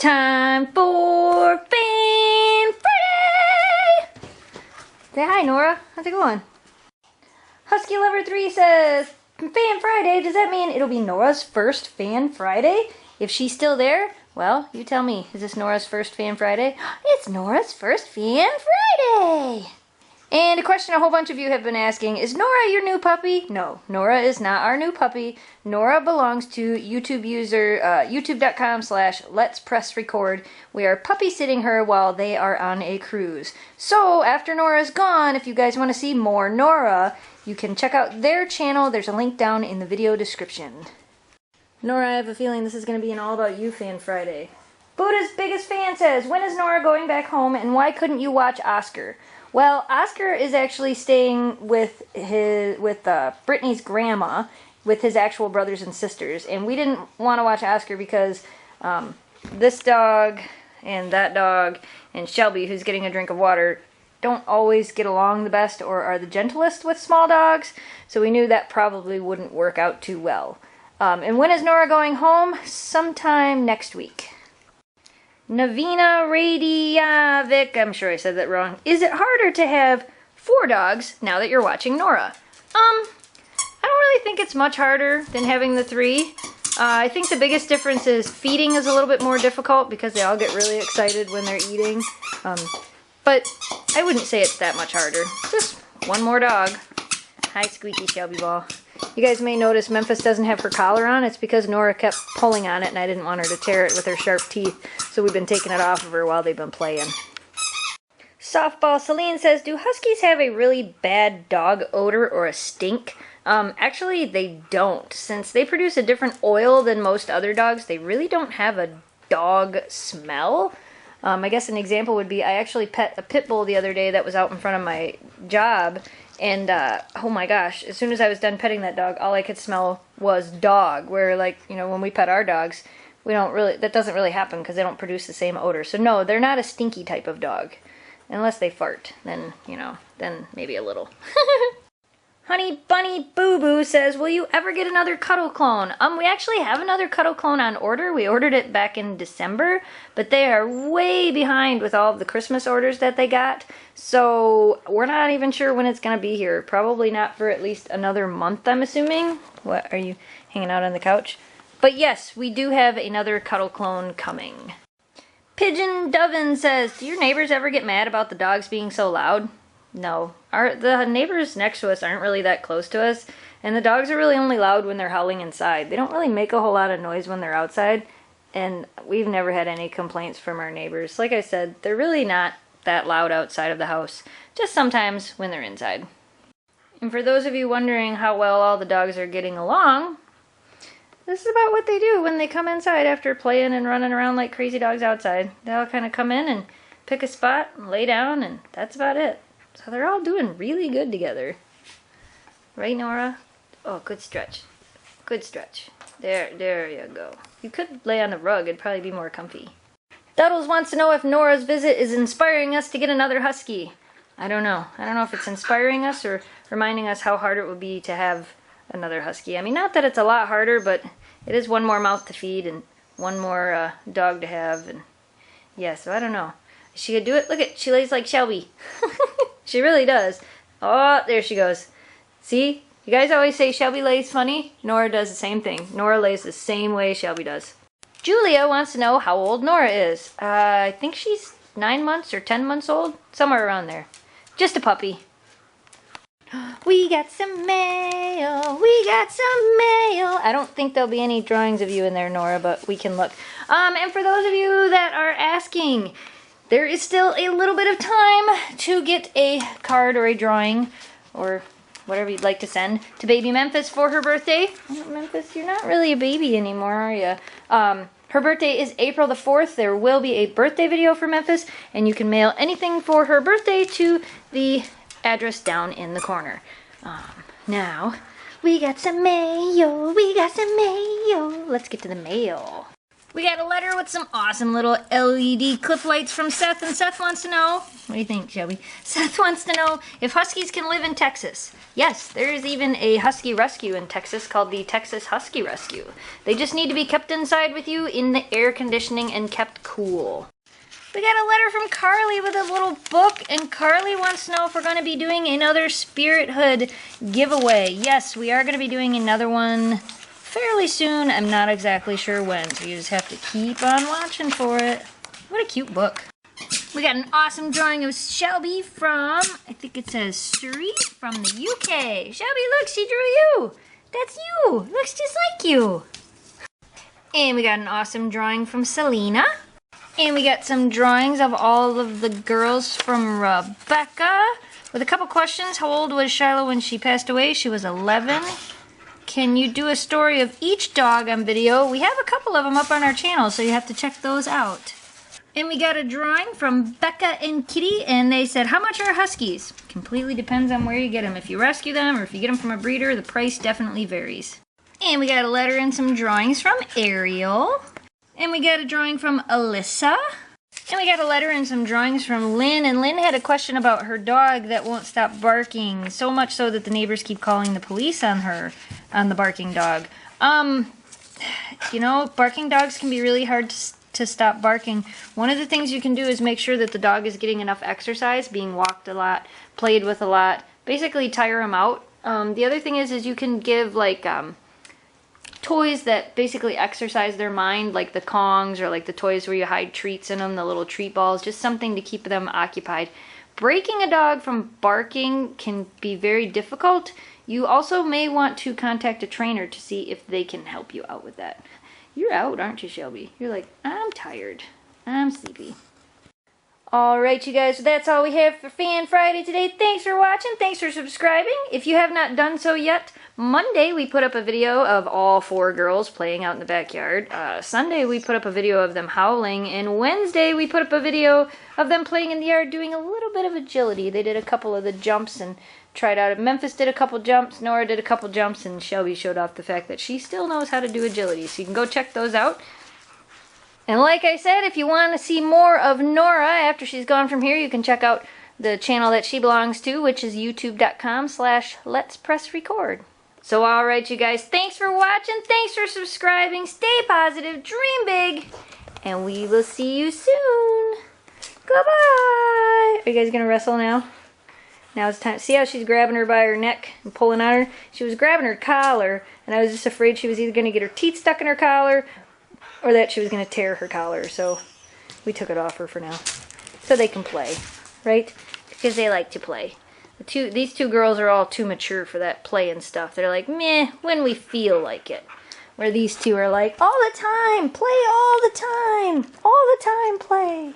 time for Fan Friday! Say hi, Nora. How's it going? Husky Lover 3 says, Fan Friday, does that mean it'll be Nora's first Fan Friday? If she's still there, well, you tell me. Is this Nora's first Fan Friday? It's Nora's first Fan Friday! And a question a whole bunch of you have been asking, is Norah your new puppy? No, Norah is not our new puppy. Norah belongs to YouTube user, youtube.com/letspressrecord. We are puppy sitting her while they are on a cruise. So, after Nora's gone, if you guys want to see more Norah, you can check out their channel. There's a link down in the video description. Norah, I have a feeling this is going to be an All About You Fan Friday. Buddha's biggest fan says, when is Norah going back home and why couldn't you watch Oscar? Well, Oscar is actually staying with Brittany's grandma, with his actual brothers and sisters, and we didn't want to watch Oscar because this dog and that dog and Shelby, who's getting a drink of water, don't always get along the best or are the gentlest with small dogs, so we knew that probably wouldn't work out too well. And when is Norah going home? Sometime next week. Navina Radiovic, I'm sure I said that wrong. Is it harder to have 4 dogs now that you're watching Norah? I don't really think it's much harder than having the 3. I think the biggest difference is feeding is a little bit more difficult because they all get really excited when they're eating. But I wouldn't say it's that much harder. Just one more dog. Hi, Squeaky Shelby Ball. You guys may notice Memphis doesn't have her collar on. It's because Norah kept pulling on it and I didn't want her to tear it with her sharp teeth. So we've been taking it off of her while they've been playing. Softball Celine says, do Huskies have a really bad dog odor or a stink? Actually, they don't. Since they produce a different oil than most other dogs, they really don't have a dog smell. I guess an example would be I actually pet a pit bull the other day that was out in front of my job. And, oh my gosh, as soon as I was done petting that dog, all I could smell was dog. Where, like, you know, when we pet our dogs, that doesn't really happen because they don't produce the same odor. So no, they're not a stinky type of dog. Unless they fart, then, you know, then maybe a little. Honey Bunny Boo Boo says, will you ever get another Cuddle clone? We actually have another Cuddle clone on order. We ordered it back in December, but they are way behind with all of the Christmas orders that they got. So we're not even sure when it's going to be here. Probably not for at least another month, I'm assuming. What, are you hanging out on the couch? But yes, we do have another Cuddle clone coming. Pigeon Dovin says, do your neighbors ever get mad about the dogs being so loud? No. The neighbors next to us aren't really that close to us, and the dogs are really only loud when they're howling inside. They don't really make a whole lot of noise when they're outside, and we've never had any complaints from our neighbors. Like I said, they're really not that loud outside of the house, just sometimes when they're inside. And for those of you wondering how well all the dogs are getting along, this is about what they do when they come inside after playing and running around like crazy dogs outside. They all kind of come in and pick a spot and lay down, and that's about it. So they're all doing really good together. Right, Norah? Oh, good stretch. Good stretch. There you go. You could lay on the rug. It'd probably be more comfy. Duddles wants to know if Norah's visit is inspiring us to get another Husky. I don't know. I don't know if it's inspiring us or reminding us how hard it would be to have another Husky. I mean, not that it's a lot harder, but it is one more mouth to feed and one more dog to have. And yeah, so I don't know. She could do it. Look at, she lays like Shelby. She really does. Oh, there she goes. See? You guys always say Shelby lays funny. Norah does the same thing. Norah lays the same way Shelby does. Julia wants to know how old Norah is. I think she's 9 months or 10 months old. Somewhere around there. Just a puppy. We got some mail. We got some mail. I don't think there'll be any drawings of you in there, Norah, but we can look. And for those of you that are asking, there is still a little bit of time to get a card or a drawing or whatever you'd like to send to baby Memphis for her birthday. Oh, Memphis, you're not really a baby anymore, are you? Her birthday is April the 4th. There will be a birthday video for Memphis, and you can mail anything for her birthday to the address down in the corner. Now, we got some mail. We got some mail. Let's get to the mail. We got a letter with some awesome little LED clip lights from Seth, and Seth wants to know, what do you think, Shelby? Seth wants to know if Huskies can live in Texas. Yes, there is even a Husky rescue in Texas called the Texas Husky Rescue. They just need to be kept inside with you in the air conditioning and kept cool. We got a letter from Carly with a little book, and Carly wants to know if we're going to be doing another Spirit Hood giveaway. Yes, we are going to be doing another one fairly soon. I'm not exactly sure when, so you just have to keep on watching for it. What a cute book. We got an awesome drawing of Shelby from, I think it says Surrey, from the UK. Shelby, look, she drew you. That's you. Looks just like you. And we got an awesome drawing from Selena. And we got some drawings of all of the girls from Rebecca. With a couple questions. How old was Shiloh when she passed away? She was 11. Can you do a story of each dog on video? We have a couple of them up on our channel, so you have to check those out. And we got a drawing from Becca and Kitty, and they said, how much are Huskies? Completely depends on where you get them. If you rescue them or if you get them from a breeder, the price definitely varies. And we got a letter and some drawings from Ariel. And we got a drawing from Alyssa. And we got a letter and some drawings from Lynn. And Lynn had a question about her dog that won't stop barking. So much so that the neighbors keep calling the police on her, on the barking dog. You know, barking dogs can be really hard to stop barking. One of the things you can do is make sure that the dog is getting enough exercise, being walked a lot, played with a lot. Basically tire them out. The other thing is you can give like toys that basically exercise their mind, like the Kongs or like the toys where you hide treats in them, the little treat balls, just something to keep them occupied. Breaking a dog from barking can be very difficult. You also may want to contact a trainer to see if they can help you out with that. You're out, aren't you, Shelby? You're like, I'm tired. I'm sleepy. Alright, you guys, so that's all we have for Fan Friday today. Thanks for watching. Thanks for subscribing. If you have not done so yet, Monday we put up a video of all 4 girls playing out in the backyard. Sunday we put up a video of them howling. And Wednesday we put up a video of them playing in the yard doing a little bit of agility. They did a couple of the jumps and tried out. Memphis did a couple jumps. Norah did a couple jumps. And Shelby showed off the fact that she still knows how to do agility. So you can go check those out. And like I said, if you want to see more of Norah after she's gone from here, you can check out the channel that she belongs to, which is youtube.com/letspressrecord. So alright, you guys, thanks for watching, thanks for subscribing, stay positive, dream big, and we will see you soon. Goodbye. Are you guys going to wrestle now? Now it's time. See how she's grabbing her by her neck and pulling on her? She was grabbing her collar, and I was just afraid she was either going to get her teeth stuck in her collar or that she was going to tear her collar, so we took it off her for now. So they can play, right? Because they like to play. These two girls are all too mature for that play and stuff. They're like, meh, when we feel like it. Where these two are like, all the time, play all the time. All the time, play.